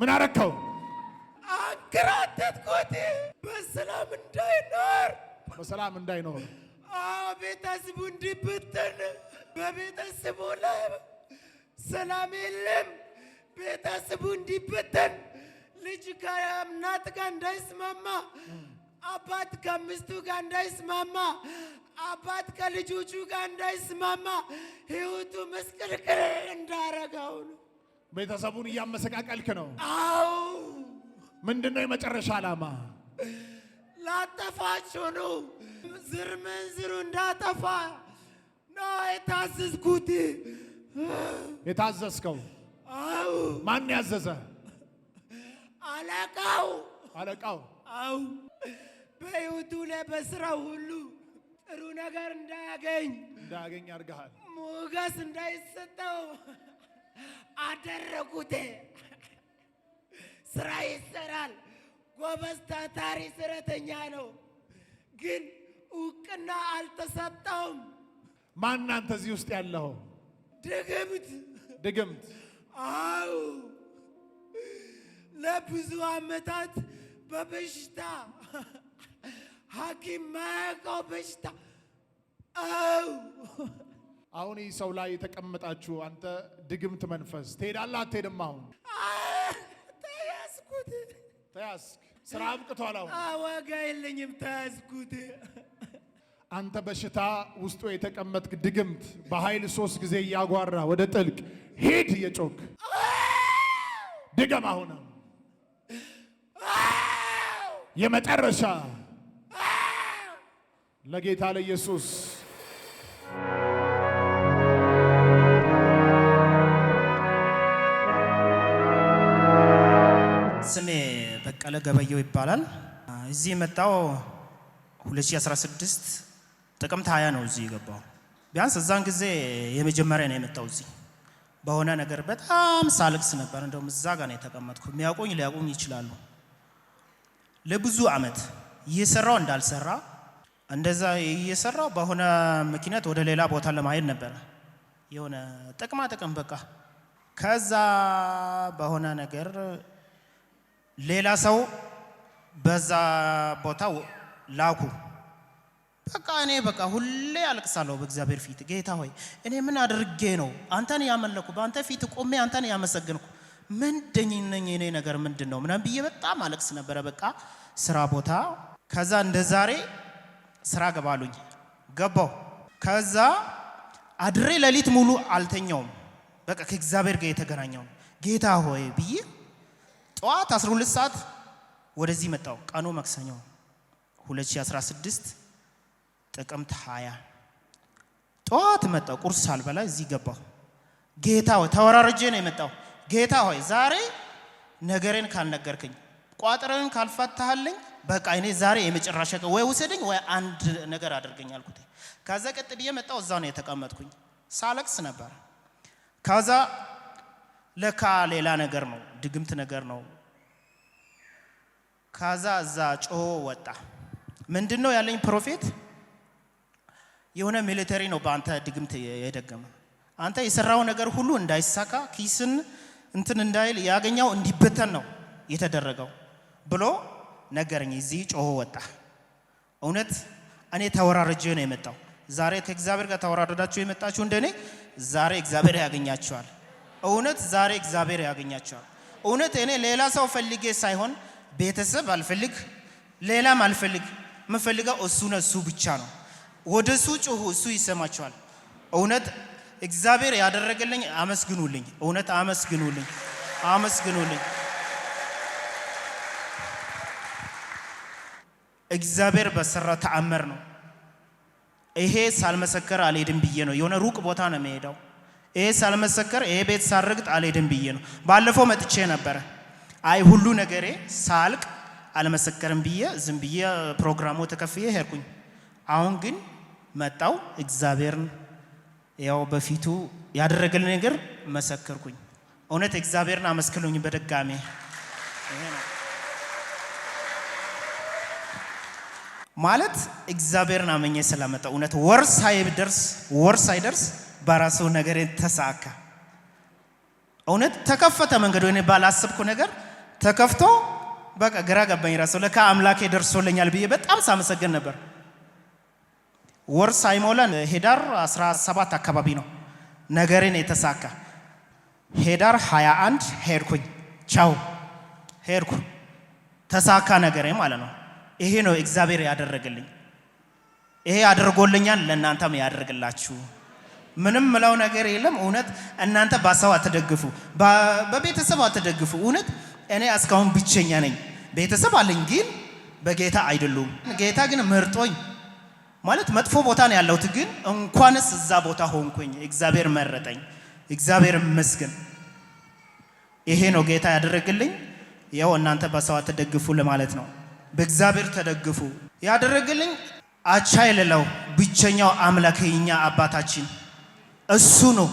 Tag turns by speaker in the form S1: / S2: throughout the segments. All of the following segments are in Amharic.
S1: ምን አረከው?
S2: አንከራተትኩት
S1: በሰላም እንዳይኖር
S2: ቤተሰቡ እንዲበተን በቤተሰቡ ላይ ሰላም የለም። ቤተሰቡ እንዲበተን ልጅ ከእናት ጋር እንዳይስማማ፣ አባት ከሚስቱ ጋር እንዳይስማማ፣ አባት ከልጆቹ ጋር እንዳይስማማ ሕይወቱ መስቀልቅል እንዳረገው ነው።
S1: ቤተሰቡን እያመሰቃቀልክ ነው?
S2: አዎ።
S1: ምንድነው የመጨረሻ ዓላማ?
S2: ላጠፋቸው ነው። ዝር መንዝሩ እንዳጠፋ ነው የታዘዝኩት።
S1: የታዘዝከው?
S2: አዎ።
S1: ማን ያዘዘ?
S2: አለቃው። አዎ። በሕይወቱ ላይ በስራው ሁሉ ጥሩ ነገር እንዳያገኝ አድርገሃል። ሞገስ እንዳይሰጠው አደረጉት። ስራ ይሰራል፣ ጎበዝ ታታሪ ሰራተኛ ነው፣ ግን እውቅና አልተሰጠውም።
S1: ማን አንተ እዚህ ውስጥ ያለው? ድግምት?
S2: አዎ። ለብዙ ዓመታት በበሽታ ሐኪም ማያውቀው በሽታ። አዎ።
S1: አሁን ይህ ሰው ላይ የተቀመጣችሁ አንተ ድግምት መንፈስ ትሄዳለህ አትሄድም? አሁን ተያዝክ። ስራ አብቅቷል። አሁን
S2: ዋጋ የለኝም፣ ተያዝኩት።
S1: አንተ በሽታ ውስጡ የተቀመጥክ ድግምት በኃይል 3 ጊዜ እያጓራ ወደ ጥልቅ ሂድ እየጮክ ድገም። አሁን የመጨረሻ ለጌታ ለኢየሱስ
S3: ስሜ በቀለ ገበየው ይባላል። እዚህ መጣው 2016 ጥቅምት 20 ነው እዚህ የገባው። ቢያንስ እዛን ጊዜ የመጀመሪያ ነው የመጣው። እዚህ በሆነ ነገር በጣም ሳልክስ ነበር። እንደውም እዛ ጋር ነው የተቀመጥኩ። የሚያውቁኝ ሊያውቁኝ ይችላሉ። ለብዙ አመት እየሰራው እንዳልሰራ እንደዛ እየሰራው በሆነ ምክንያት ወደ ሌላ ቦታ ለማሄድ ነበር የሆነ ጥቅም በቃ። ከዛ በሆነ ነገር ሌላ ሰው በዛ ቦታ ላኩ። በቃ እኔ በቃ ሁሌ አልቅሳለሁ በእግዚአብሔር ፊት። ጌታ ሆይ እኔ ምን አድርጌ ነው አንተን ያመለኩ በአንተ ፊት ቆሜ አንተን ያመሰግንኩ? ምንድነኝ እኔ ነገር ምንድነው ምናምን ብዬ በጣም አለቅስ ነበረ። በቃ ስራ ቦታ ከዛ እንደ ዛሬ ስራ ገባሉኝ። ገባው። ከዛ አድሬ ሌሊት ሙሉ አልተኛውም። በቃ ከእግዚአብሔር ጋር የተገናኘው ጌታ ሆይ ብዬ ጠዋት 12 ሰዓት ወደዚህ መጣው። ቀኑ ማክሰኞ 2016 ጥቅምት 20 ጠዋት መጣው። ቁርስ አልበላ እዚህ ገባው። ጌታ ሆይ ተወራርጄ ነው የመጣው። ጌታ ሆይ ዛሬ ነገሬን ካልነገርከኝ ቋጥረን ካልፈታህልኝ በቃ እኔ ዛሬ የመጨረሻ ወይ ውሰደኝ ወይ አንድ ነገር አድርገኝ አልኩት። ከዛ ቀጥዬ መጣው። እዛ ነው የተቀመጥኩኝ። ሳለቅስ ነበር። ከዛ ለካ ሌላ ነገር ነው፣ ድግምት ነገር ነው። ከዛ እዛ ጮሆ ወጣ። ምንድነው ያለኝ ፕሮፌት የሆነ ሚሊተሪ ነው በአንተ ድግምት የደገመ። አንተ የሰራው ነገር ሁሉ እንዳይሳካ ኪስን እንትን እንዳይል ያገኛው እንዲበተን ነው የተደረገው ብሎ ነገረኝ። እዚህ ጮሆ ወጣ። እውነት እኔ ተወራርጄ ነው የመጣው። ዛሬ ከእግዚአብሔር ጋር ተወራረዳችሁ የመጣችሁ እንደኔ ዛሬ እግዚአብሔር ያገኛችኋል። እውነት ዛሬ እግዚአብሔር ያገኛችኋል። እውነት እኔ ሌላ ሰው ፈልጌ ሳይሆን ቤተሰብ አልፈልግ ሌላም አልፈልግ፣ የምፈልገው እሱ ነው፣ እሱ ብቻ ነው። ወደሱ ጮሁ፣ እሱ ይሰማችኋል። እውነት እግዚአብሔር ያደረገልኝ አመስግኑልኝ። እውነት አመስግኑልኝ። እግዚአብሔር በሰራ ተአምር ነው። ይሄ ሳልመሰከር አልሄድም ብዬ ነው። የሆነ ሩቅ ቦታ ነው የምሄደው። ይሄ ሳልመሰከር ይሄ ቤት ሳልረግጥ አልሄድም ብዬ ነው። ባለፈው መጥቼ ነበር። አይ ሁሉ ነገሬ ሳልቅ አልመሰከርም ብዬ ዝም ብዬ ፕሮግራሙ ተከፍዬ ሄድኩኝ። አሁን ግን መጣው። እግዚአብሔርን ያው በፊቱ ያደረገልን ነገር መሰከርኩኝ። እውነት እግዚአብሔርን አመስክሉኝ በደጋሜ። ማለት እግዚአብሔርን አመኘ ስለመጣ እውነት ወር ሳይደርስ በራሱ ነገር ተሳካ። እውነት ተከፈተ መንገዱ። እኔ ባላሰብኩ ነገር ተከፍቶ በቃ ግራ ገባኝ ራሱ ለካ አምላኬ ደርሶልኛል ብዬ በጣም ሳመሰግን ነበር። ወር ሳይሞላን ሄዳር 17 አካባቢ ነው ነገሬን የተሳካ። ሄዳር 21 ሄድኩኝ ቻው ሄድኩ ተሳካ ነገሬ ማለት ነው። ይሄ ነው እግዚአብሔር ያደረገልኝ። ይሄ አድርጎልኛል፣ ለእናንተም ያደርግላችሁ። ምንም ምለው ነገር የለም። እውነት እናንተ በሰው አትደግፉ፣ በቤተሰብ አትደግፉ። እውነት እኔ እስካሁን ብቸኛ ነኝ። ቤተሰብ አለኝ ግን በጌታ አይደሉም። ጌታ ግን መርጦኝ ማለት መጥፎ ቦታ ነው ያለሁት፣ ግን እንኳንስ እዛ ቦታ ሆንኩኝ። እግዚአብሔር መረጠኝ። እግዚአብሔር ይመስገን። ይሄ ነው ጌታ ያደረግልኝ። ያው እናንተ በሰው አትደግፉ ለማለት ነው። በእግዚአብሔር ተደግፉ። ያደረግልኝ አቻ የሌለው ብቸኛው አምላክ የኛ አባታችን እሱ ነው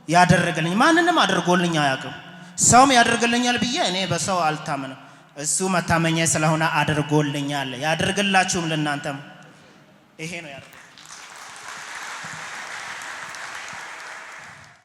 S3: ያደረግልኝ። ማንንም አድርጎልኝ አያውቅም። ሰውም ያደርግልኛል ብዬ እኔ በሰው አልታመንም። እሱ መታመኛ ስለሆነ አድርጎልኛል። ያደርግላችሁም ለእናንተም ይሄ ነው ያደረገው።